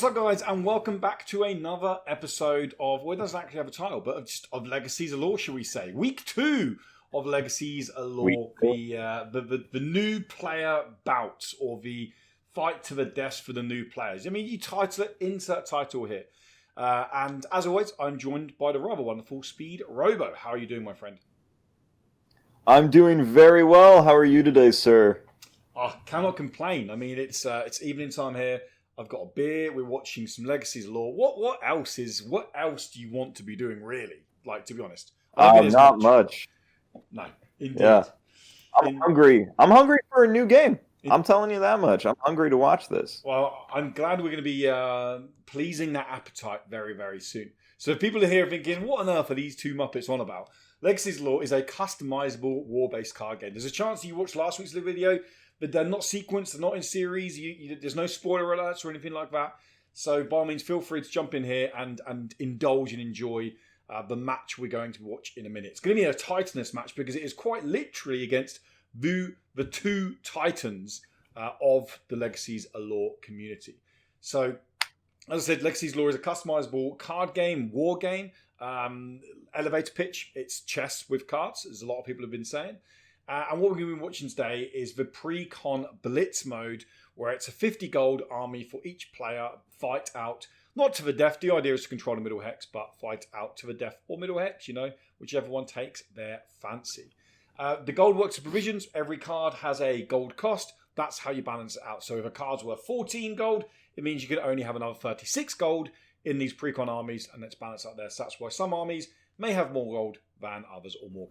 What's up, guys, and welcome back to another episode of, well, it doesn't actually have a title, but just of Legacies Allure, shall we say. Week 2 of Legacies Allure, the new player bout, or the fight to the death for the new players. I mean, you title it, insert title here. And as always, I'm joined by the rather wonderful Speed Robo. How are you doing, my friend? I'm doing very well. How are you today, sir? I cannot complain. I mean, it's evening time here. I've got a beer. We're watching some Legacies Law. What else do you want to be doing, really? Like, to be honest, not much. No, indeed. Yeah, I'm hungry. I'm hungry for a new game. I'm telling you that much. I'm hungry to watch this. Well, I'm glad we're going to be pleasing that appetite very, very soon. So if people are here thinking, what on earth are these two Muppets on about? Legacies Law is a customizable war-based card game. There's a chance you watched last week's video, but they're not sequenced, they're not in series. There's no spoiler alerts or anything like that. So by all means, feel free to jump in here and indulge and enjoy the match we're going to watch in a minute. It's going to be a Titaness match because it is quite literally against the two Titans of the Legacies Allure community. So, as I said, Legacies Allure is a customizable card game, war game, elevator pitch. It's chess with cards, as a lot of people have been saying. And what we're going to be watching today is the pre-con Blitz mode, where it's a 50 gold army for each player, fight out, not to the death. The idea is to control the middle hex, but fight out to the death or middle hex, whichever one takes their fancy. The gold works as provisions. Every card has a gold cost. That's how you balance it out. So if a card's worth 14 gold, it means you can only have another 36 gold in these pre-con armies, and it's balanced out there. So that's why some armies may have more gold than others, or more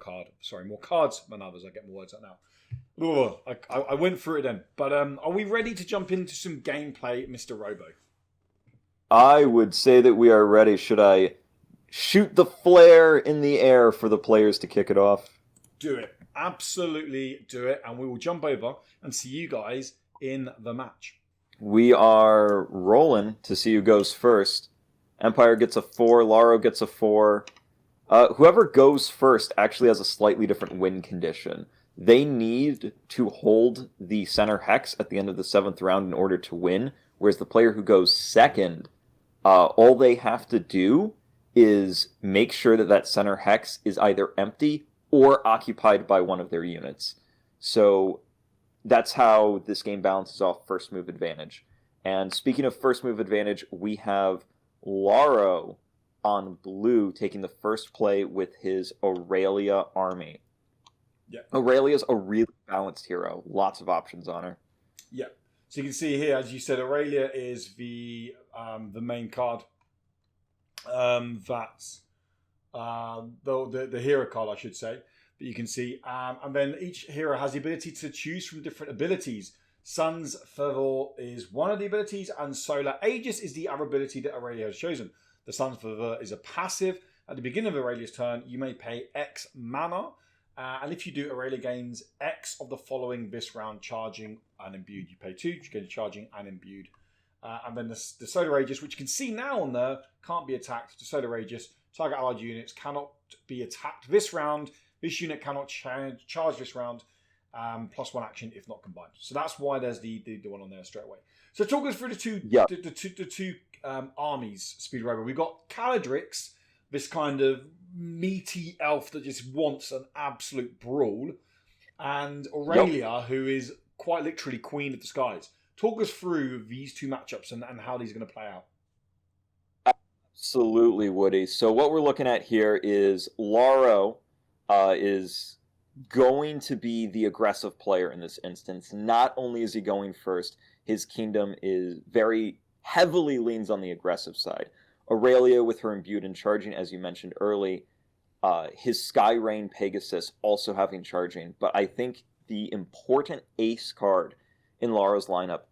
cards than others. I get more words out now. Ooh, I went through it then. But are we ready to jump into some gameplay, Mr. Robo? I would say that we are ready. Should I shoot the flare in the air for the players to kick it off? Do it. Absolutely do it. And we will jump over and see you guys in the match. We are rolling to see who goes first. Empire gets a 4. Laro gets a 4. Whoever goes first actually has a slightly different win condition. They need to hold the center hex at the end of the 7th round in order to win, whereas the player who goes second, all they have to do is make sure that that center hex is either empty or occupied by one of their units. So that's how this game balances off first move advantage. And speaking of first move advantage, we have Laro on blue taking the first play with his Aurelia army. Yeah. Aurelia's a really balanced hero. Lots of options on her. Yeah. So you can see here, as you said, Aurelia is the main card. That's the hero card, I should say, that you can see. And then each hero has the ability to choose from different abilities. Sun's Fervor is one of the abilities, and Solar Aegis is the other ability that Aurelia has chosen. The Sun's Fervor is a passive. At the beginning of Aurelia's turn, you may pay X mana. And if you do, Aurelia gains X of the following this round: charging and imbued. You pay 2, you get charging and imbued. And then the Solar Aegis, which you can see now on there, can't be attacked. The Solar Aegis, target allied units cannot be attacked this round. This unit cannot charge this round. +1 action if not combined. So that's why there's the one on there straight away. So talk us through the two armies, Speed Rover. We've got Kaladrix, this kind of meaty elf that just wants an absolute brawl, and Aurelia, who is quite literally Queen of the Skies. Talk us through these two matchups and how these are going to play out. Absolutely, Woody. So what we're looking at here is Laro is going to be the aggressive player in this instance. Not only is he going first, his kingdom is very heavily leans on the aggressive side. Aurelia with her imbued and charging, as you mentioned early, his Sky Rain Pegasus also having charging, but I think the important ace card in Laro's lineup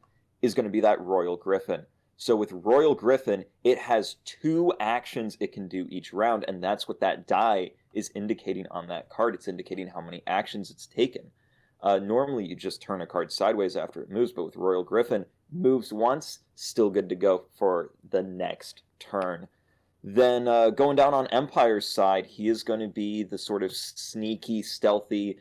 is going to be that Royal Griffin. So with Royal Griffin, it has 2 actions it can do each round, and that's what that die is indicating on that card. It's indicating how many actions it's taken. Normally, you just turn a card sideways after it moves, but with Royal Griffin, moves once, still good to go for the next turn. Then going down on Empire's side, he is going to be the sort of sneaky, stealthy...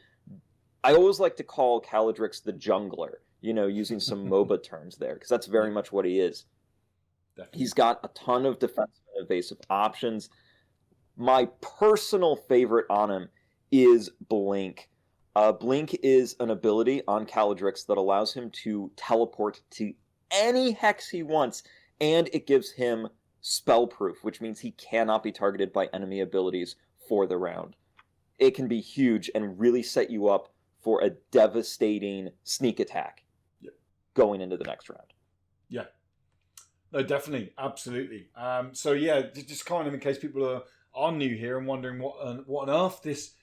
I always like to call Kaladrix the jungler, using some MOBA terms there, because that's very much what he is. definitely. He's got a ton of defensive and evasive options. My personal favorite on him is Blink. Blink is an ability on Kaladrix that allows him to teleport to any hex he wants, and it gives him spellproof, which means he cannot be targeted by enemy abilities for the round. It can be huge and really set you up for a devastating sneak attack going into the next round. Yeah. No, definitely. Absolutely. So, yeah, just kind of in case people are new here and wondering what on earth this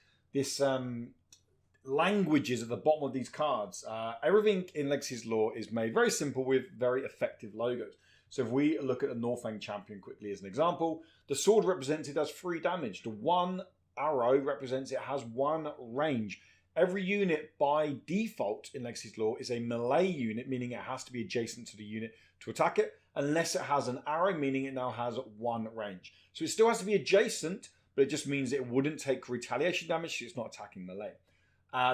language is at the bottom of these cards. Everything in Legacy's Lore is made very simple with very effective logos. So if we look at the Northrend champion quickly as an example, the sword represents it as 3 damage. The one arrow represents it has 1 range. Every unit by default in Legacy's Lore is a melee unit, meaning it has to be adjacent to the unit to attack it, unless it has an arrow, meaning it now has 1 range. So it still has to be adjacent, but it just means it wouldn't take retaliation damage, so it's not attacking melee.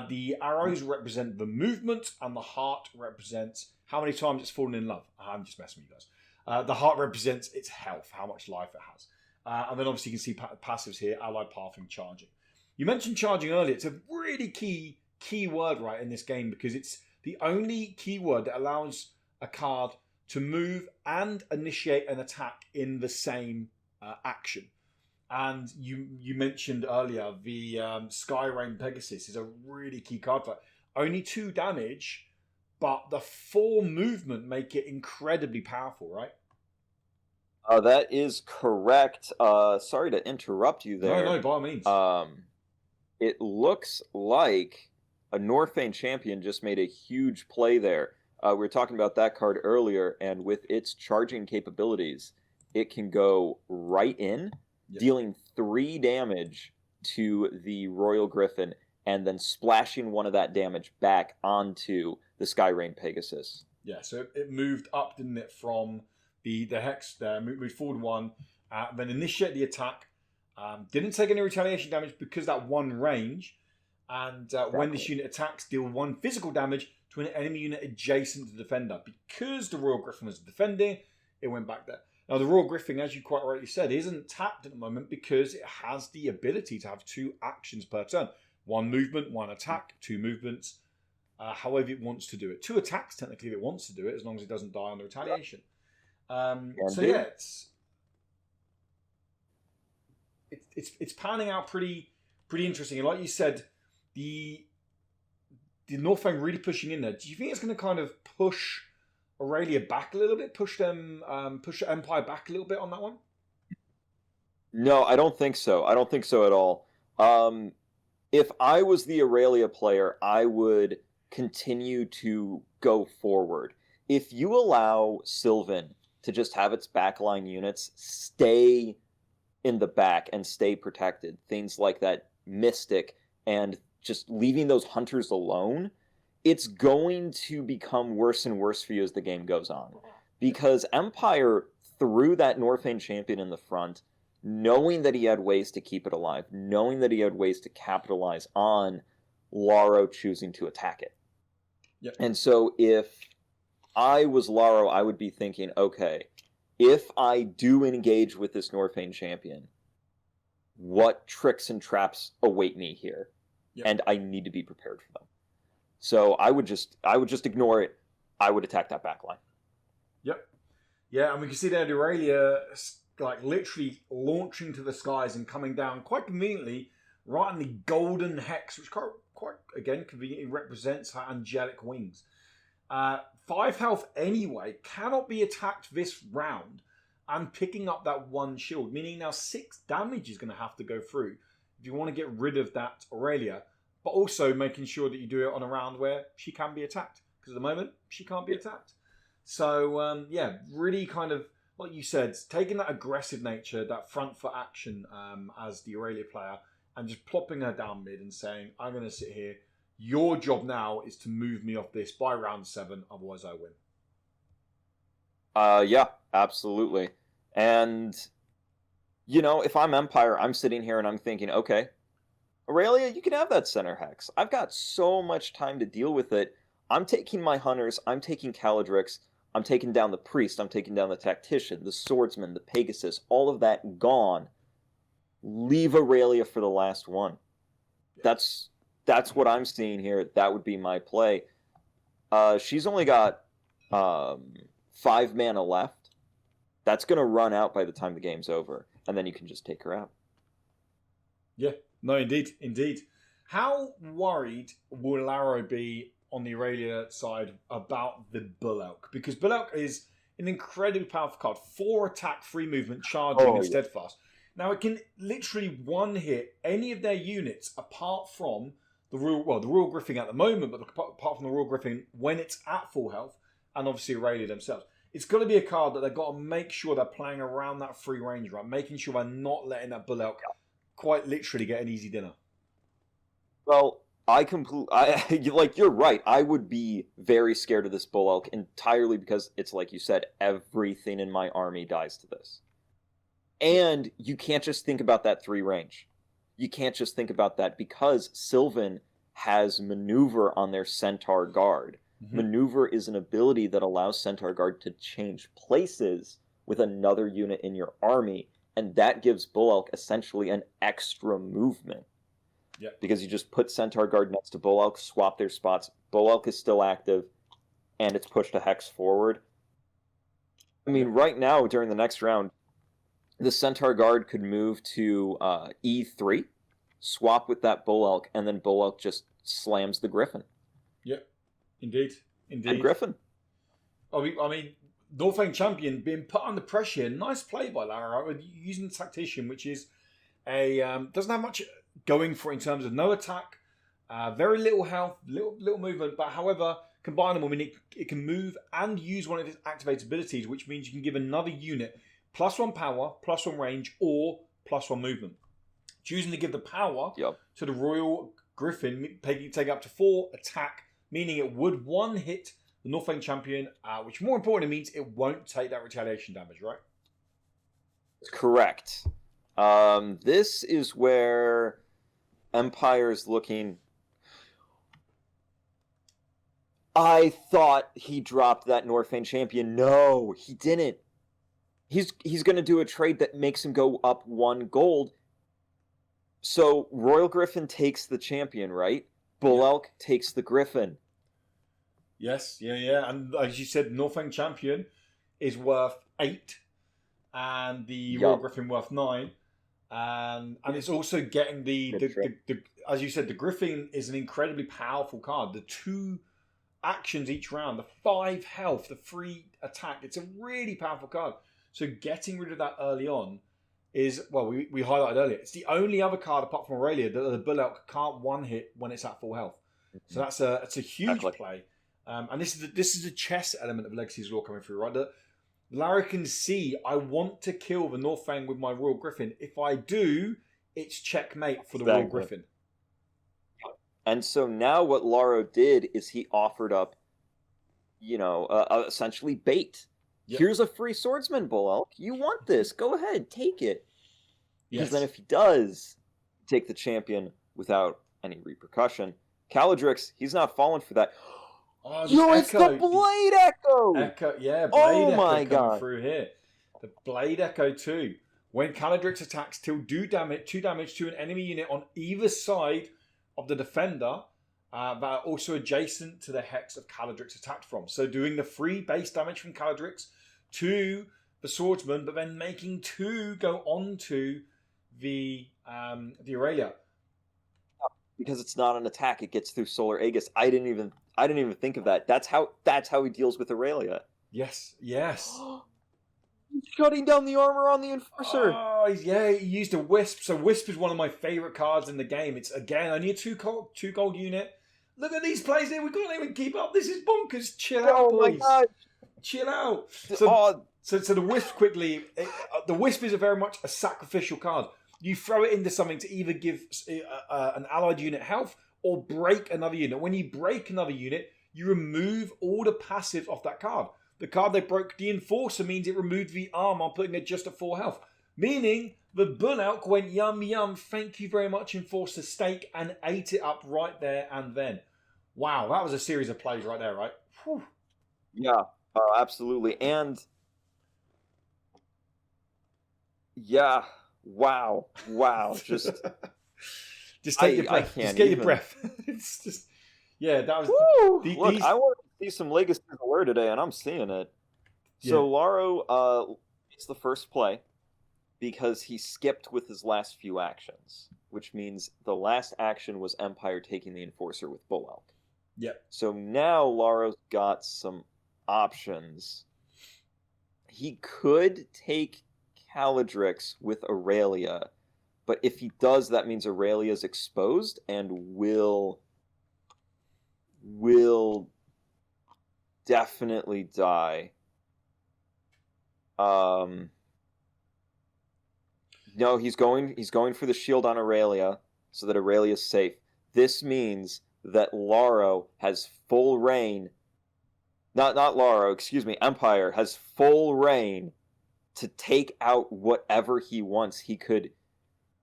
The arrows represent the movement, and the heart represents how many times it's fallen in love. I'm just messing with you guys. The heart represents its health, how much life it has. And then obviously you can see passives here, allied pathing, charging. You mentioned charging earlier. It's a really key word, right, in this game, because it's the only keyword that allows a card to move and initiate an attack in the same action. And you mentioned earlier the Skyrain Pegasus is a really key card for it. Only 2 damage, but the 4 movement make it incredibly powerful, right? That is correct. Sorry to interrupt you there. No, by all means. It looks like a Northrend champion just made a huge play there. We were talking about that card earlier, and with its charging capabilities, it can go right in, dealing 3 damage to the Royal Griffin, and then splashing 1 of that damage back onto the Skyrain Pegasus. Yeah, so it moved up, didn't it, from the hex there, moved forward 1, then initiate the attack. Didn't take any retaliation damage because that 1 range. And exactly. When this unit attacks, deal 1 physical damage to an enemy unit adjacent to the defender. Because the Royal Griffin was defending, it went back there. Now, the Royal Griffin, as you quite rightly said, isn't tapped at the moment because it has the ability to have 2 actions per turn. 1 movement, 1 attack, 2 movements, however it wants to do it. 2 attacks, technically, if it wants to do it, as long as it doesn't die on the retaliation. It's panning out pretty interesting. And like you said, the Northrend really pushing in there. Do you think it's going to kind of push Aurelia back a little bit? Push Empire back a little bit on that one? No, I don't think so. I don't think so at all. If I was the Aurelia player, I would continue to go forward. If you allow Sylvan to just have its backline units stay in the back and stay protected, things like that Mystic, and just leaving those hunters alone, it's going to become worse and worse for you as the game goes on. Because Empire threw that Northrend champion in the front, knowing that he had ways to keep it alive, knowing that he had ways to capitalize on Laro choosing to attack it. Yep. And so if I was Laro, I would be thinking, okay, if I do engage with this Northrend champion, what tricks and traps await me here? Yep. And I need to be prepared for them. So I would just ignore it. I would attack that backline. Yep. Yeah, and we can see there Aurelia like literally launching to the skies and coming down quite conveniently right on the golden hex, which quite again conveniently represents her angelic wings. 5 health anyway, cannot be attacked this round, and picking up that 1 shield, meaning now 6 damage is going to have to go through if you want to get rid of that Aurelia, but also making sure that you do it on a round where she can be attacked, because at the moment she can't be attacked. So yeah, really kind of, like you said, taking that aggressive nature, that front foot action as the Aurelia player, and just plopping her down mid and saying, I'm going to sit here. Your job now is to move me off this by round 7, otherwise I win. Yeah, absolutely. And, you know, if I'm Empire, I'm sitting here and I'm thinking, okay, Aurelia, you can have that center hex. I've got so much time to deal with it. I'm taking my hunters, I'm taking Kaladrix, I'm taking down the priest, I'm taking down the tactician, the swordsman, the Pegasus, all of that gone. Leave Aurelia for the last one. That's what I'm seeing here. That would be my play. She's only got 5 mana left. That's going to run out by the time the game's over, and then you can just take her out. Yeah, no, indeed. How worried will Laro be on the Aurelia side about the Bull Elk? Because Bull Elk is an incredibly powerful card. 4 attack, 3 movement, charging, and steadfast. Now, it can literally one-hit any of their units apart from the Royal Griffin at the moment, but apart from the Royal Griffin when it's at full health, and obviously Aurelia themselves. It's got to be a card that they've got to make sure they're playing around that free range, right? Making sure they're not letting that Bull Elk quite literally get an easy dinner. Well, you're right. I would be very scared of this Bull Elk entirely because it's like you said, everything in my army dies to this. And you can't just think about that 3 range. You can't just think about that because Sylvan has Maneuver on their Centaur Guard. Mm-hmm. Maneuver is an ability that allows Centaur Guard to change places with another unit in your army, and that gives Bull Elk essentially an extra movement. Yeah. Because you just put Centaur Guard next to Bull Elk, swap their spots. Bull Elk is still active, and it's pushed a hex forward. I mean, right now, during the next round, the Centaur Guard could move to E3, swap with that Bull Elk, and then Bull Elk just slams the Griffin. Yep, indeed. And Griffin. I mean, Northang Champion being put under pressure. Nice play by Lara, using the Tactician, which is doesn't have much going for it in terms of no attack, very little health, little movement, but however, combine them, I mean, it can move and use one of its activated abilities, which means you can give another unit +1 power, +1 range, or +1 movement. Choosing to give the power to the Royal Griffin, take up to 4 attack, meaning it would one-hit the Northang Champion, which more importantly means it won't take that retaliation damage, right? Correct. This is where Empire's looking... I thought he dropped that Northang Champion. No, he didn't. He's going to do a trade that makes him go up 1 gold. So Royal Griffin takes the champion, right? Bull Elk takes the Griffin. Yes, yeah. And as you said, Northang Champion is worth 8, and the Royal Griffin worth 9. And it's also getting the as you said, the Griffin is an incredibly powerful card. The 2 actions each round, the 5 health, the 3 attack. It's a really powerful card. So getting rid of that early on is, well, we highlighted earlier, it's the only other card apart from Aurelia that the Bull Elk can't one-hit when it's at full health. So that's a huge play. And this is a chess element of Legacy's Law coming through, right? That Lara can see, I want to kill the Northang with my Royal Griffin. If I do, it's checkmate for the Royal Griffin. And so now what Laro did is he offered up, essentially bait. Yep. Here's a free swordsman, Bull Elk. You want this? Go ahead, take it. Because then if he does take the champion without any repercussion, Kaladrix, he's not falling for that. Oh, it's the Blade Echo! Blade Echo coming through here. The Blade Echo 2. When Kaladrix attacks, do damage, 2 damage to an enemy unit on either side of the defender that are also adjacent to the hex of Kaladrix attacked from. So doing the 3 base damage from Kaladrix to the swordsman, but then making 2 go onto the Aurelia. Because it's not an attack, it gets through Solar Aegis. I didn't even think of that. That's how he deals with Aurelia. Yes. He's shutting down the armor on the Enforcer. Oh, yeah, he used a Wisp. So Wisp is one of my favourite cards in the game. It's, again, only a 2 gold unit. Look at these plays here. We can't even keep up. This is bonkers. Chill out, boys. Oh, my God. Chill out. So the Wisp quickly... the Wisp is very much a sacrificial card. You throw it into something to either give an allied unit health or break another unit. When you break another unit, you remove all the passive off that card. The card they broke, the Enforcer, means it removed the armor, putting it just at 4 health. Meaning, the Bull Elk went yum, thank you very much, Enforcer steak, and ate it up right there and then. Wow, that was a series of plays right there, right? Whew. Yeah. Absolutely. And yeah, wow, just Just take your I breath. Just can't get your even. breath. It's just, yeah, that was Woo! Look, these. I wanted to see some Legacy of Allure today, and I'm seeing it. Yeah, So Laro it's the first play because he skipped with his last few actions, which means the last action was Empire taking the Enforcer with Bull Elk. yeah. So now Laro's got some options. He could take Kaladrix with Aurelia, but if he does, that means Aurelia's exposed and will definitely die. No, he's going for the shield on Aurelia so that Aurelia's safe. This means that Laro has full reign. Not Laro, excuse me. Empire has full reign to take out whatever he wants. He could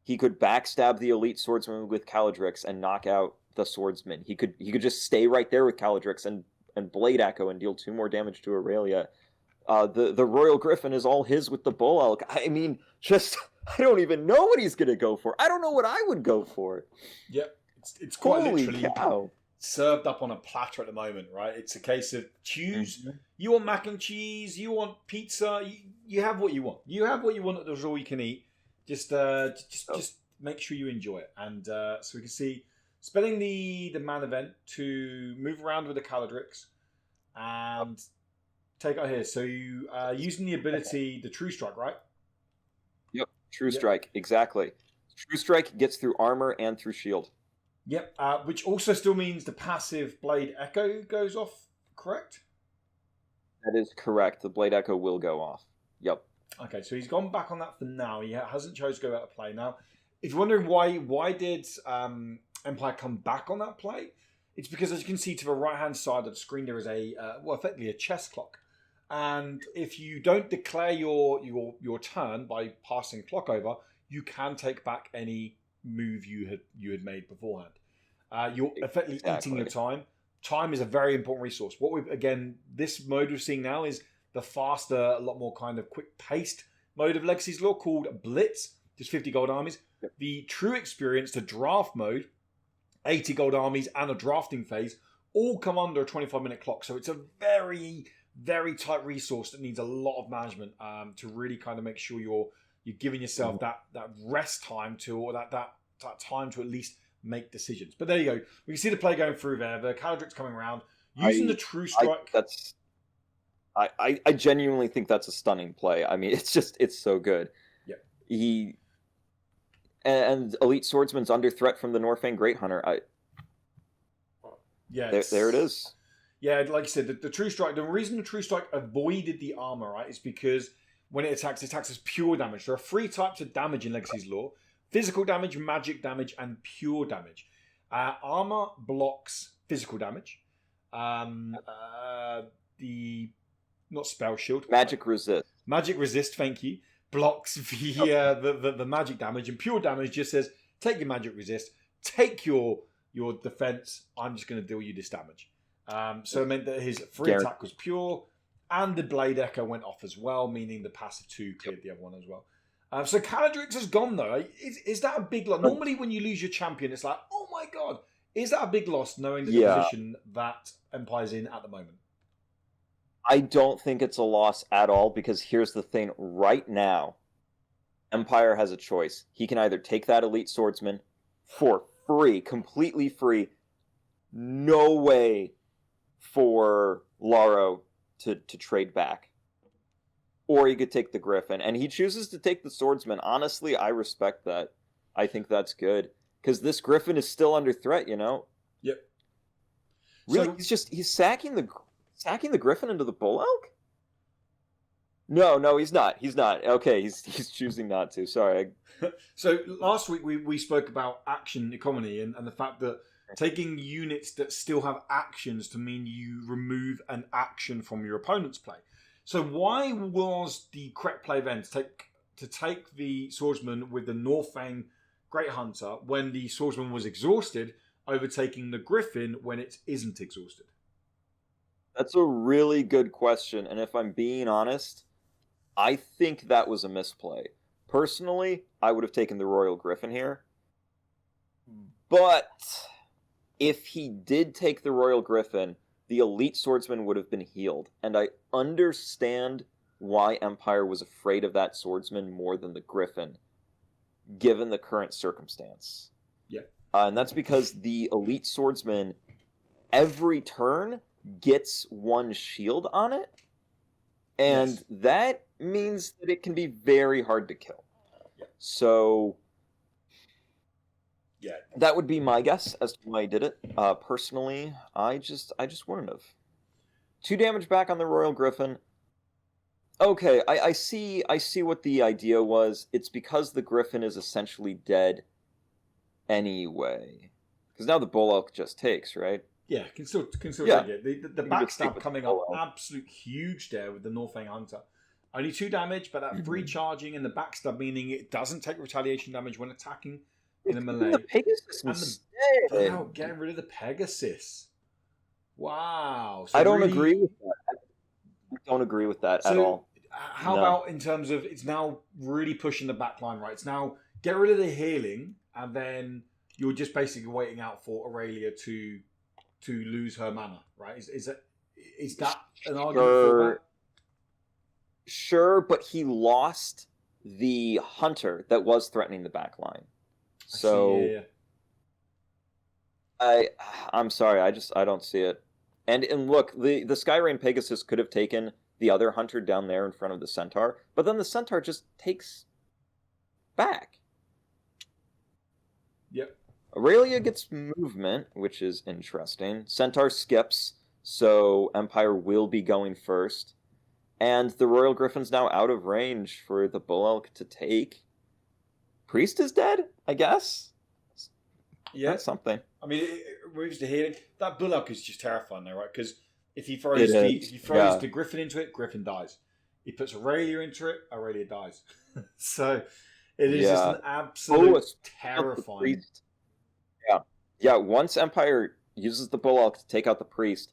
backstab the elite swordsman with Kaladrix and knock out the swordsman. He could just stay right there with Kaladrix and Blade Echo and deal 2 more damage to Aurelia. The Royal Griffin is all his with the Bull Elk. I mean, just I don't even know what he's gonna go for. I don't know what I would go for. Yep, it's quite Holy literally cow. served up on a platter at the moment, right? It's a case of choose. Mm-hmm. You want mac and cheese, you want pizza, you have what you want. You have what you want. There's all you can eat. Just make sure you enjoy it. And so we can see spending the man event to move around with the Kaladrix and take out here. So you using the ability, the True Strike, right? Yep, True Strike, exactly. True Strike gets through armor and through shield. Yep, which also still means the passive Blade Echo goes off, correct? That is correct. The Blade Echo will go off. Yep. Okay, so he's gone back on that for now. He hasn't chosen to go out of play. Now, if you're wondering why did Empire come back on that play, it's because, as you can see to the right-hand side of the screen, there is effectively a chess clock. And if you don't declare your turn by passing clock over, you can take back any move you had made beforehand. You're effectively eating your time. Time is a very important resource. This mode we're seeing now is the faster, a lot more kind of quick-paced mode of Legacy's Law called Blitz, just 50 gold armies. Yep. The true experience, the draft mode, 80 gold armies and a drafting phase, all come under a 25-minute clock. So it's a very, very tight resource that needs a lot of management to really kind of make sure you're giving yourself that rest time or that time to at least make decisions. But there you go. We can see the play going through there. The Kaladrix coming around. Using the True Strike. I genuinely think that's a stunning play. I mean, it's so good. Yeah. And Elite Swordsman's under threat from the Norfang Great Hunter. There it is. Yeah, like you said, the True Strike. The reason the True Strike avoided the armor, right, is because when it attacks as pure damage. There are 3 types of damage in Legacy's Law: physical damage, magic damage, and pure damage. Armor blocks physical damage. Not spell shield. Magic resist. Magic resist, thank you. Blocks the magic damage, and pure damage just says take your magic resist, take your defense. I'm just going to deal you this damage. So it meant that his free attack was pure, and the Blade Echo went off as well, meaning the passive 2 cleared the other one as well. So Kaladrix has gone though. Is that a big loss? Normally when you lose your champion, it's like, oh my god, is that a big loss knowing the position that Empire's in at the moment? I don't think it's a loss at all, because here's the thing. Right now, Empire has a choice. He can either take that Elite Swordsman for free, completely free, no way for Laro to trade back. Or he could take the Griffin. And he chooses to take the Swordsman. Honestly, I respect that. I think that's good. Because this Griffin is still under threat, you know? Yep. Really, he's sacking the Griffin into the Bull Elk? No, he's not. He's not. Okay, he's choosing not to. Sorry. So last week we spoke about action economy and the fact that taking units that still have actions to mean you remove an action from your opponent's play. So why was the correct play then to take the Swordsman with the Norfang Great Hunter when the Swordsman was exhausted, overtaking the Griffin when it isn't exhausted? That's a really good question, and if I'm being honest, I think that was a misplay. Personally, I would have taken the Royal Griffin here, but if he did take the Royal Griffin, the Elite Swordsman would have been healed, and I understand why Empire was afraid of that Swordsman more than the Griffin, given the current circumstance. Yeah. And that's because the Elite Swordsman, every turn, gets one shield on it, and that means that it can be very hard to kill. Yeah. So, yeah, that would be my guess as to why I did it. Personally, I just wouldn't have. 2 damage back on the Royal Griffin. Okay, I see what the idea was. It's because the Griffin is essentially dead anyway. Because now the Bull Elk just takes, right? Yeah, can still take it. The backstab coming up, absolute huge there with the Northang Hunter. Only 2 damage, but that free charging and the backstab, meaning it doesn't take retaliation damage when attacking in a melee. The Pegasus instead. Wow, getting rid of the Pegasus. Wow. So I don't agree with that. I don't agree with that at all. How about in terms of it's now really pushing the back line, right? It's now get rid of the healing, and then you're just basically waiting out for Aurelia to lose her mana, right? Is that an argument for that? Sure, but he lost the hunter that was threatening the back line. So I'm sorry, I don't see it. And look, the Skyrain Pegasus could have taken the other hunter down there in front of the Centaur, but then the Centaur just takes back. Yep. Aurelia gets movement, which is interesting. Centaur skips, so Empire will be going first. And the Royal Griffin's now out of range for the Bull Elk to take. Priest is dead, I guess? Yeah. That's something. I mean, it removes the healing. That Bull Elk is just terrifying though, right? Because if he throws the Griffin into it, Griffin dies. He puts Aurelia into it, Aurelia dies. So it is just an absolute terrifying. Yeah, once Empire uses the Bull Elk to take out the Priest,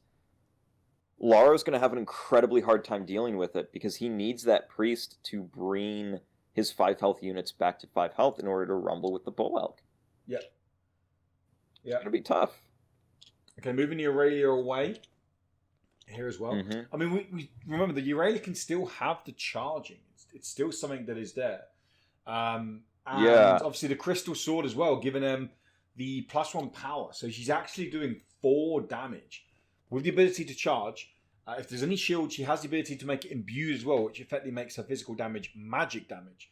Laro's going to have an incredibly hard time dealing with it because he needs that Priest to bring his 5 health units back to 5 health in order to rumble with the Bull Elk. Yeah. It's going to be tough. Okay, moving the Aurelia away here as well. Mm-hmm. I mean, we remember the Aurelia can still have the charging. It's still something that is there. And obviously the Crystal Sword as well, giving him the +1 power. So she's actually doing 4 damage with the ability to charge. If there's any shield, she has the ability to make it imbued as well, which effectively makes her physical damage magic damage.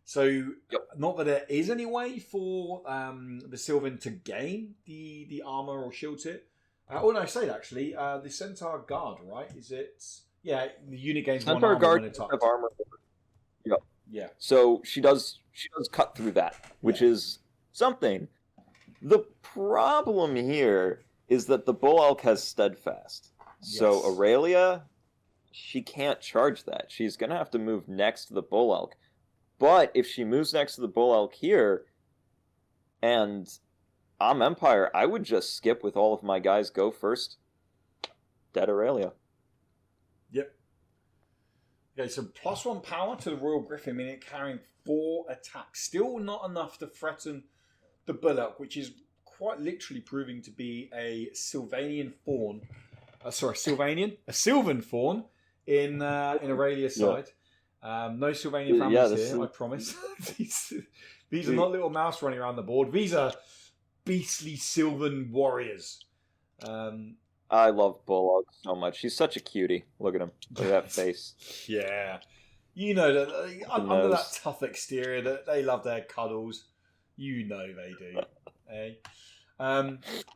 So not that there is any way for the Sylvan to gain the armor or shield hit. Oh no, I say that actually. The Centaur Guard, right? Is it? Yeah, the unit gains Centaur 1 armor Guard when it's up. Have armor. Yep. Yeah. So she does cut through that, which is something. The problem here is that the Bull Elk has Steadfast. So Aurelia, she can't charge that. She's going to have to move next to the Bull Elk. But if she moves next to the Bull Elk here, and I'm Empire, I would just skip with all of my guys, go first. Dead Aurelia. Yep. Okay, so +1 power to the Royal Griffin, meaning it carrying 4 attacks. Still not enough to threaten the Bull Elk, which is quite literally proving to be a Sylvanian fawn. A Sylvan fawn in Aurelia's side. No Sylvanian families here, I promise. These are not little mouse running around the board. These are beastly Sylvan warriors. I love Bulldog so much. She's such a cutie. Look at him. Look at that face. Yeah. You know that under that tough exterior, that they love their cuddles. You know they do. Hey.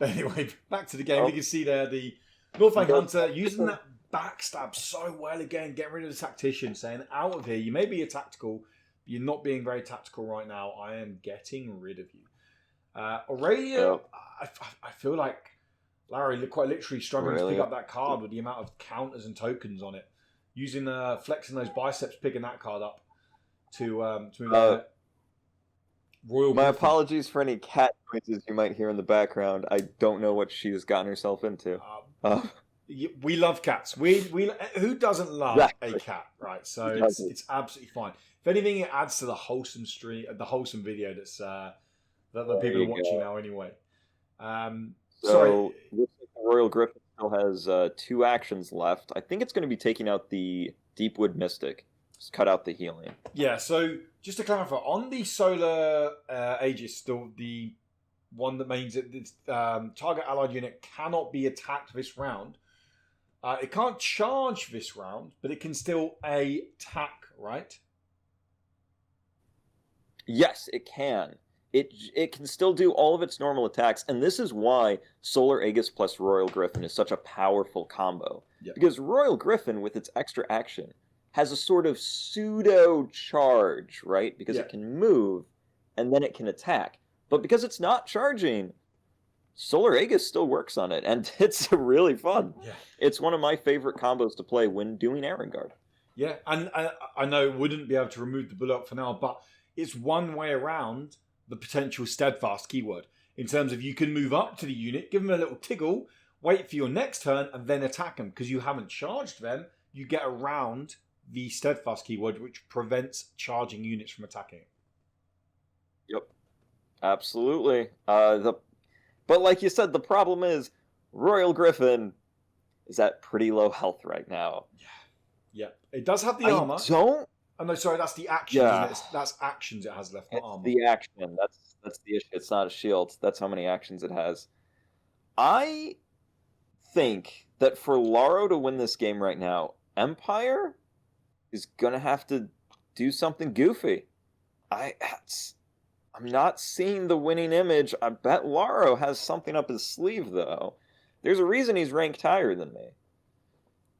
Anyway, back to the game. You can see there the Northang Hunter using that backstab so well again, getting rid of the tactician, saying, out of here, you may be a tactical, but you're not being very tactical right now. I am getting rid of you. Aurelia, I feel like Larry quite literally struggling to pick up that card with the amount of counters and tokens on it. Using flexing those biceps, picking that card up to move Royal. My apologies for any cat noises you might hear in the background. I don't know what she's gotten herself into. We love cats. We who doesn't love Exactly. a cat, right? So Exactly. it's absolutely fine. If anything, it adds to the wholesome stream, the wholesome video that the There people are you watching go. now anyway. Sorry. So looks like the Royal Griffin still has 2 actions left. I think it's going to be taking out the Deepwood Mystic. Just cut out the healing. Yeah. So just to clarify, on the Solar Aegis, still the one that means that its target allied unit cannot be attacked this round. It can't charge this round, but it can still attack, right? Yes, it can. It can still do all of its normal attacks, and this is why Solar Aegis plus Royal Griffin is such a powerful combo. Yep. Because Royal Griffin, with its extra action, has a sort of pseudo charge, right? Because Yeah. it can move, and then it can attack. But because it's not charging, Solar Aegis still works on it, and it's really fun. Yeah. It's one of my favorite combos to play when doing Arengard. Yeah, and I know it wouldn't be able to remove the bullet for now, but it's one way around the potential steadfast keyword. In terms of you can move up to the unit, give them a little tiggle, wait for your next turn, and then attack them. Because you haven't charged them, you get around the steadfast keyword, which prevents charging units from attacking. Yep, absolutely. But like you said, the problem is Royal Griffin is at pretty low health right now. Yeah, it does have the armor. Don't. Oh no, sorry, that's the actions. Yeah. Isn't it? That's actions it has left, not It's armor. the action. That's the issue. It's not a shield. That's how many actions it has. I think that for Laro to win this game right now, Empire is gonna have to do something goofy. I'm not seeing the winning image. I bet Laro has something up his sleeve, though. There's a reason he's ranked higher than me.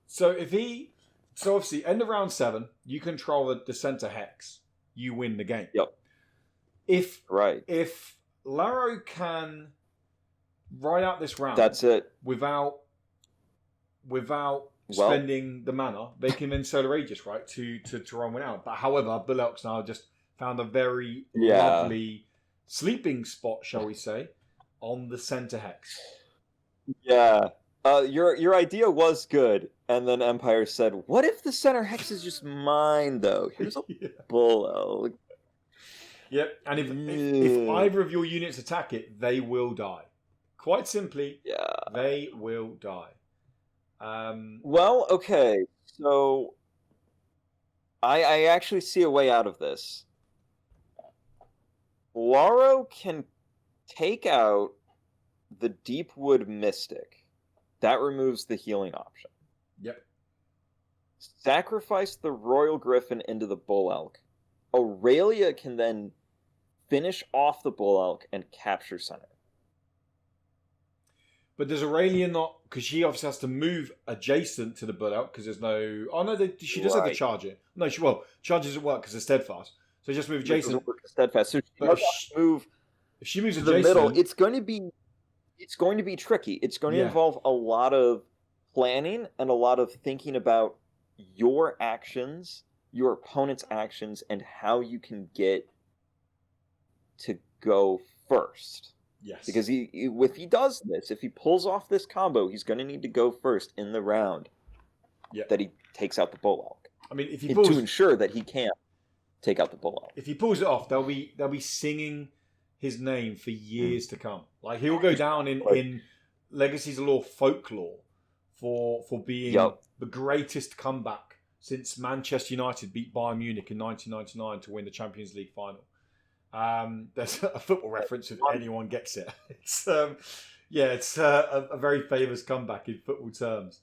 So obviously, end of round 7, you control the center hex, you win the game. Yep. If Right. Laro can ride out this round, That's it. without spending the mana, they can then Solar Aegis, right, to run one out. But however, Bull Elk's now just found a very lovely sleeping spot, shall we say, on the center hex. Yeah. Your idea was good, and then Empire said, "What if the center hex is just mine, though? Here's a Yeah. Bull Elk." Yep, and if either of your units attack it, they will die. Quite simply, Yeah. they will die. Well, okay, so I actually see a way out of this. Laro can take out the Deepwood Mystic. That removes the healing option. Yep. Sacrifice the Royal Griffin into the Bull Elk. Aurelia can then finish off the Bull Elk and capture center. But does Aurelia not? Because she obviously has to move adjacent to the Bull Elk because there's no. Oh no, she does have to Right. charge it. No, charge doesn't work because it's steadfast. So just move It doesn't adjacent. work as steadfast. So she But does have to move If she moves to the adjacent, middle. It's going to be tricky. It's going to Yeah. involve a lot of planning and a lot of thinking about your actions, your opponent's actions, and how you can get to go first. yes, Because if he does this, if he pulls off this combo, he's going to need to go first in the round Yeah. that he takes out the Bull Elk. I mean, if he To pulls ensure that he can take out the Bull Elk. it off, they'll be singing his name for years to come. Like he'll go down in Legacy's Allure folklore for being Yep. the greatest comeback since Manchester United beat Bayern Munich in 1999 to win the Champions League final. There's a football reference if anyone gets it. It's it's a very famous comeback in football terms.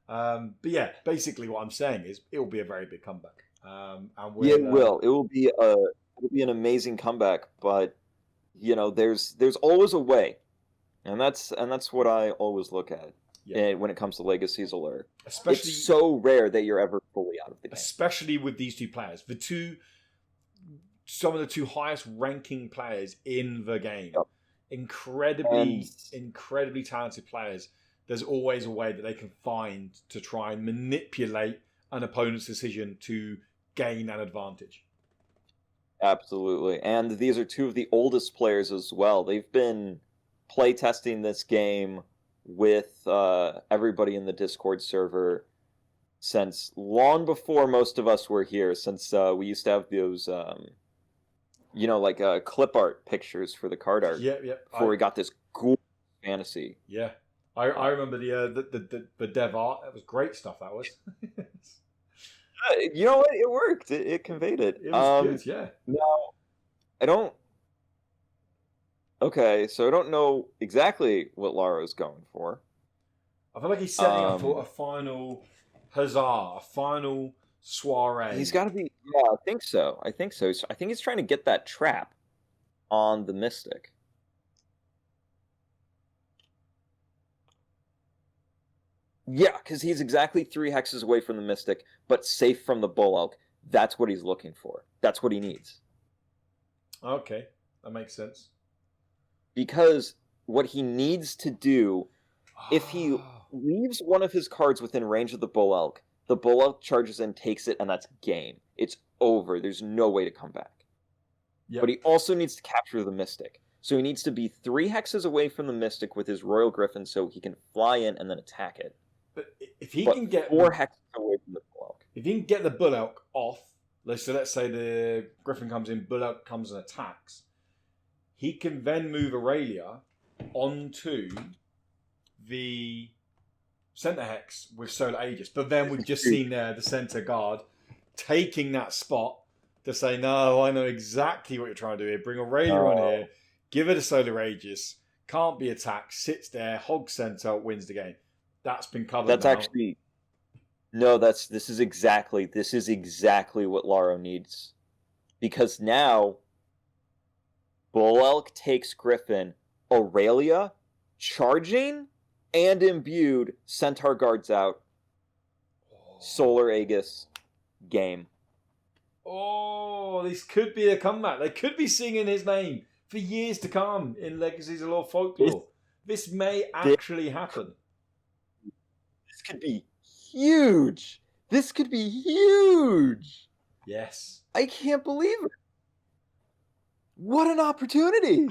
But yeah, basically what I'm saying is it will be a very big comeback. And Yeah, it will. It will be an amazing comeback, but there's always a way, and that's what I always look at when it comes to Legacy's Allure. especially It's so rare that you're ever fully out of the game. especially with these two players, some of the two highest ranking players in the game. Yep. Incredibly talented players. There's always a way that they can find to try and manipulate an opponent's decision to gain an advantage. Absolutely, and these are two of the oldest players as well. They've been playtesting this game with everybody in the Discord server since long before most of us were here, since we used to have those, clip art pictures for the card art. Yeah. Before we got this cool fantasy. Yeah. I remember the dev art. That was great stuff, that was. You know what? It worked. It conveyed it. It was good, yeah. Now, I don't... Okay, so I don't know exactly what Laro's going for. I feel like he's setting up for a final huzzah, a final soiree. He's got to be... Yeah, I think so. I think he's trying to get that trap on the Mystic. Yeah, because he's exactly 3 hexes away from the Mystic, but safe from the Bull Elk. That's what he's looking for. That's what he needs. Okay, that makes sense. Because what he needs to do, if he leaves one of his cards within range of the Bull Elk charges in, takes it, and that's game. It's over. There's no way to come back. Yep. But he also needs to capture the Mystic. So he needs to be 3 hexes away from the Mystic with his Royal Griffin so he can fly in and then attack it. But if he can get 4 hexes away from the Bull Elk. If he can get the Bull Elk off, so let's say the Griffin comes in, Bull Elk comes and attacks, he can then move Aurelia onto the center hex with Solar Aegis. But then we've just seen there the center guard taking that spot to say, no, I know exactly what you're trying to do here. Bring Aurelia on here, give her the Solar Aegis, can't be attacked, sits there, hog center, wins the game. That's been covered. That's now. Actually... No, this is exactly what Laro needs. Because now Bull Elk takes Griffin, Aurelia, charging and imbued, Centaur guards out, Solar Aegis, game. Oh, this could be a comeback. They could be singing his name for years to come in Legacies of Lore Folklore. This may actually happen. This could be huge. This could be huge. Yes. I can't believe it. What an opportunity.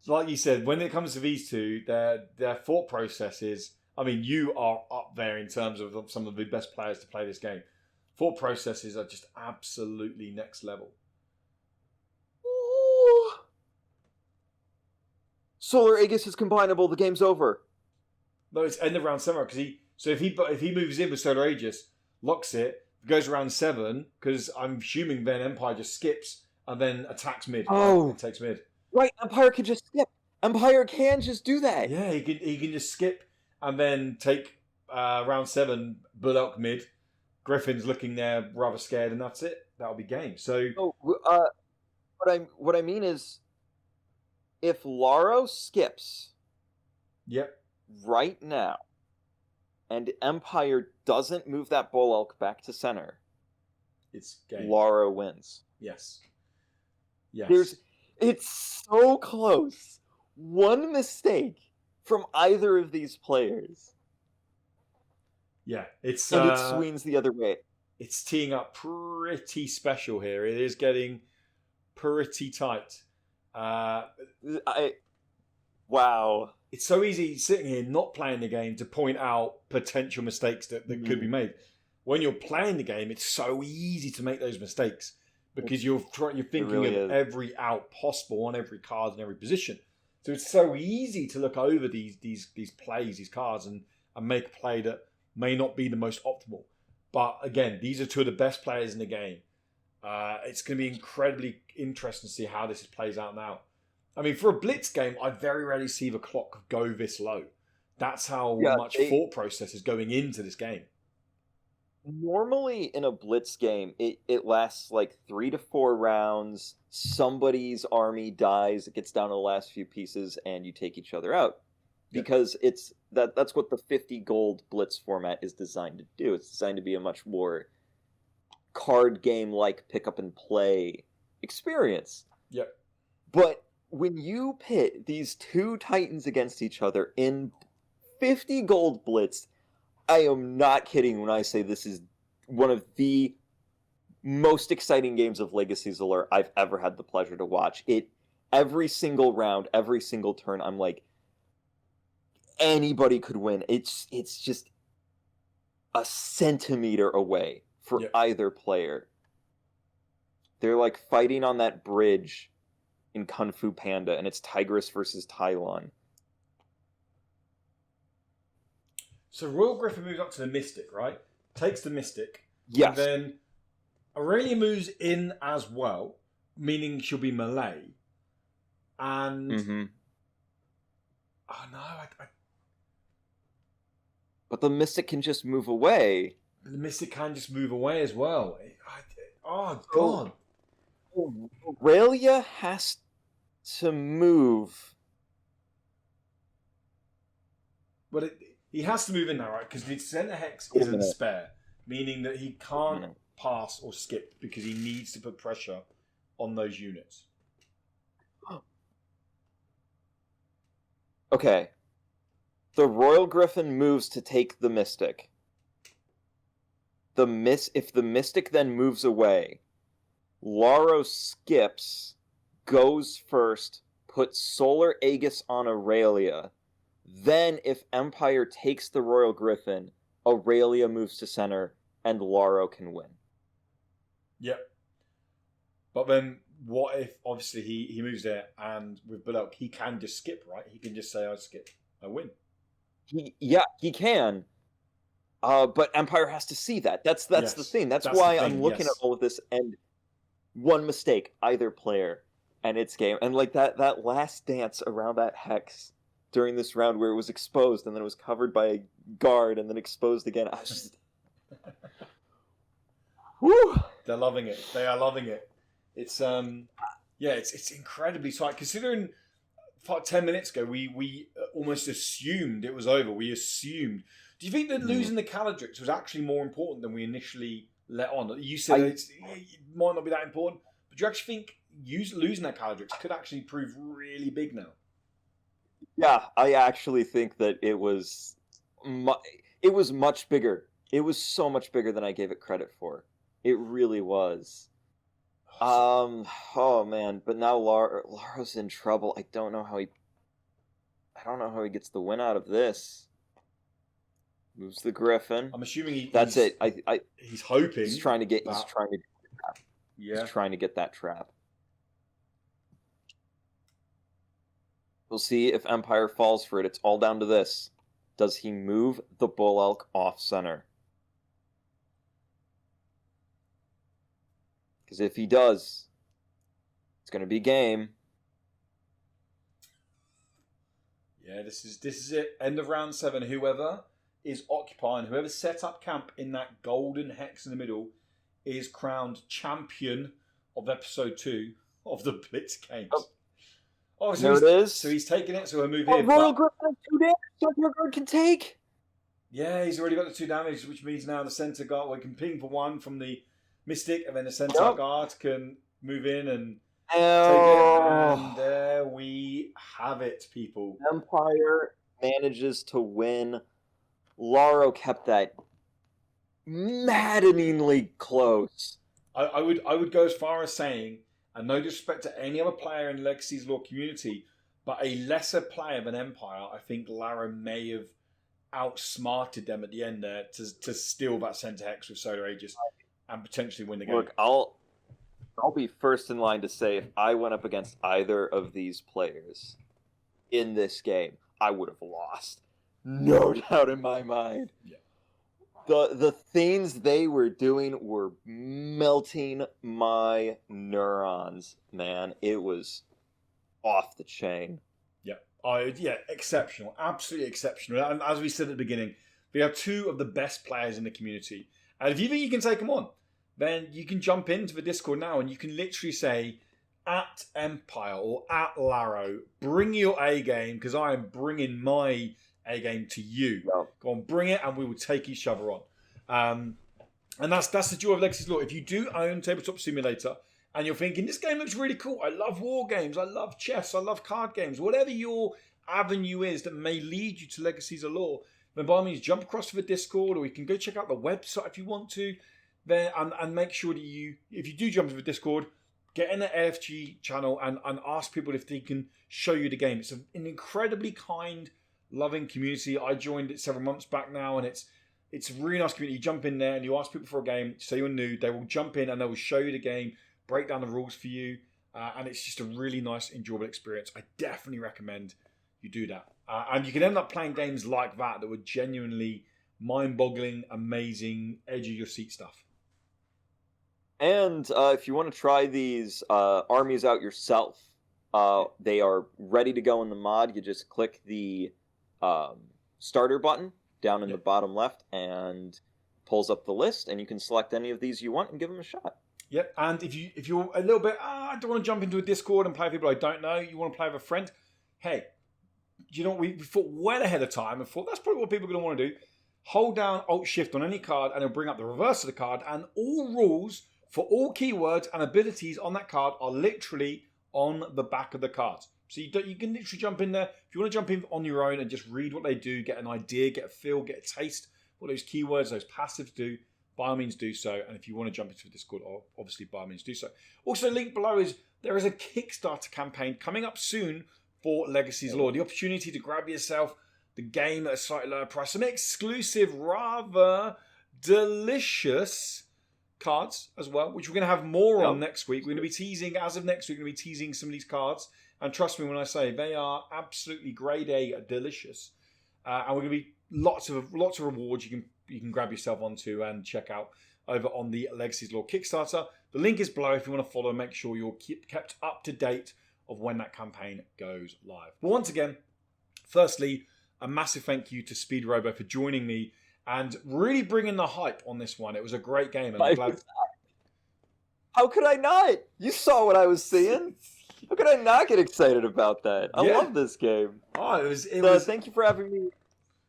So like you said, when it comes to these two, their thought processes, I mean, you are up there in terms of some of the best players to play this game. Thought processes are just absolutely next level. Ooh. Solar Aegis is combinable. The game's over. No, it's end of round 7 because if he moves in with Solar Aegis, locks it, goes around 7, because I'm assuming then Empire just skips and then attacks mid. Oh, right? Takes mid. Right, Empire can just skip. Empire can just do that. Yeah, he can just skip and then take round 7, Bull Elk mid. Griffin's looking there rather scared, and that's it. That'll be game. So, what I mean is, if Laro skips, yep, right now, and Empire doesn't move that Bull Elk back to center, it's game. Laro wins. Yes. It's so close. One mistake from either of these players. Yeah, and it swings the other way. It's teeing up pretty special here. It is getting pretty tight. Wow. It's so easy sitting here not playing the game to point out potential mistakes that could be made. When you're playing the game, it's so easy to make those mistakes because you're thinking really of every out possible on every card and every position. So it's so easy to look over these plays, these cards, and make a play that may not be the most optimal. But again, these are two of the best players in the game. It's going to be incredibly interesting to see how this plays out now. I mean, for a Blitz game, I very rarely see the clock go this low. That's how much thought process is going into this game. Normally in a Blitz game, it lasts like 3 to 4 rounds. Somebody's army dies, it gets down to the last few pieces, and you take each other out. Because that's what the 50 gold Blitz format is designed to do. It's designed to be a much more card game-like pick-up-and-play experience. Yep. But when you pit these two titans against each other in 50 gold Blitz, I am not kidding when I say this is one of the most exciting games of Legacies of Allure I've ever had the pleasure to watch. Every single round, every single turn, I'm like, anybody could win. It's just a centimeter away for either player. They're like fighting on that bridge in Kung Fu Panda, and it's Tigress versus Tylon. So Royal Griffin moves up to the Mystic, right? Takes the Mystic. Yes. And then Aurelia moves in as well, meaning she'll be melee. And... Mm-hmm. Oh, no. But the Mystic can just move away. The Mystic can just move away as well. Oh, God. Aurelia has to move. But he has to move in now, right? Because the center hex isn't spare, meaning that he can't pass or skip because he needs to put pressure on those units. Okay. The Royal Griffin moves to take the Mystic. If the Mystic then moves away, Laro skips, goes first, puts Solar Aegis on Aurelia. Then, if Empire takes the Royal Griffin, Aurelia moves to center, and Laro can win. Yep. But then, what if, obviously, he moves there, and with Bullock, he can just skip, right? He can just say, I skip, I win. He can. But Empire has to see that. That's the thing. That's why I'm looking at all of this, and one mistake, either player, and it's game. And like that last dance around that hex during this round where it was exposed and then it was covered by a guard and then exposed again. I was just... Whew! They're loving it. They are loving it. It's it's incredibly tight. Considering 10 minutes ago we almost assumed it was over. We assumed. Do you think that losing the Kaladrix was actually more important than we initially let on? You said it might not be that important, but do you actually think losing that Kaladrix could actually prove really big now? Yeah, I actually think that it was much bigger. It was so much bigger than I gave it credit for. It really was. Oh man, but now Laro's in trouble. I don't know how he gets the win out of this. Moves the Griffin. I'm assuming that's it. He's hoping. He's trying to get that trap. We'll see if Empire falls for it. It's all down to this. Does he move the Bull Elk off center? Because if he does, it's going to be game. Yeah, this is it. End of round 7. Whoever is occupying, whoever set up camp in that golden hex in the middle is crowned champion of episode 2 of the Blitz games. Oh, so there it is. So he's taking it, so we'll move here. Royal Griffin has 2 damage, so Arengard can take. Yeah, he's already got the 2 damage, which means now the centre guard, we can ping for 1 from the Mystic, and then the centre guard can move in and take it. And there we have it, people. Empire manages to win. Laro kept that maddeningly close. I would go as far as saying, and no disrespect to any other player in Legacy's Law community, but a lesser player than Empire, I think Laro may have outsmarted them at the end there to steal that centre hex with Solar Aegis and potentially win the game. Look, I'll be first in line to say if I went up against either of these players in this game, I would have lost. No doubt in my mind. Yeah. The things they were doing were melting my neurons, man. It was off the chain. Yeah. Exceptional. Absolutely exceptional. And as we said at the beginning, we have 2 of the best players in the community. And if you think you can take them on, then you can jump into the Discord now and you can literally say, at Empire or at Laro, bring your A game because I am bringing my A game to you. Yeah. Go on, bring it, and we will take each other on. And that's the joy of Legacy's Law. If you do own Tabletop Simulator and you're thinking, this game looks really cool, I love war games, I love chess, I love card games, whatever your avenue is that may lead you to Legacy's Law, then by all means jump across to the Discord, or you can go check out the website if you want to. Then and make sure that if you do jump into the Discord, get in the LFG channel and ask people if they can show you the game. It's an incredibly kind loving community. I joined it several months back now, and it's a really nice community. You jump in there and you ask people for a game, say you're new. They will jump in and they will show you the game, break down the rules for you, and it's just a really nice, enjoyable experience. I definitely recommend you do that. And you can end up playing games like that were genuinely mind-boggling, amazing, edge-of-your-seat stuff. And if you want to try these armies out yourself, they are ready to go in the mod. You just click the starter button down in the bottom left and pulls up the list, and you can select any of these you want and give them a shot. Yep, and if you're a little bit, I don't want to jump into a Discord and play with people I don't know, you want to play with a friend, hey, you know, we thought well ahead of time and thought that's probably what people are going to want to do. Hold down Alt-Shift on any card and it'll bring up the reverse of the card, and all rules for all keywords and abilities on that card are literally on the back of the card. So you can literally jump in there. If you want to jump in on your own and just read what they do, get an idea, get a feel, get a taste, what those keywords, those passives do, by all means do so. And if you want to jump into the Discord, obviously by all means do so. Also, link below is there is a Kickstarter campaign coming up soon for Legacy's Law. The opportunity to grab yourself the game at a slightly lower price. Some exclusive, rather delicious cards as well, which we're going to have more on next week. We're going to be teasing, as of next week, we're going to be teasing some of these cards. And trust me when I say they are absolutely grade A delicious. And we're going to be lots of rewards you can grab yourself onto and check out over on the Legacy's Law Kickstarter. The link is below if you want to follow. Make sure you're kept up to date of when that campaign goes live. But once again, firstly, a massive thank you to Speed Robo for joining me and really bringing the hype on this one. It was a great game. And I'm glad. How could I not? You saw what I was seeing. How could I not get excited about that? I love this game. Oh, it was. Thank you for having me.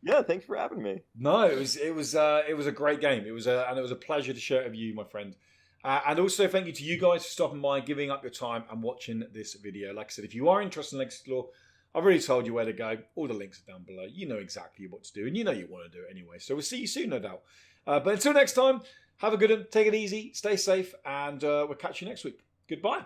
Yeah, thanks for having me. No, it was a great game. It was a pleasure to share it with you, my friend. And also thank you to you guys for stopping by, giving up your time and watching this video. Like I said, if you are interested in Legacy Law, I've already told you where to go. All the links are down below. You know exactly what to do, and you know you want to do it anyway. So we'll see you soon, no doubt. But until next time, have a good one. Take it easy. Stay safe, and we'll catch you next week. Goodbye.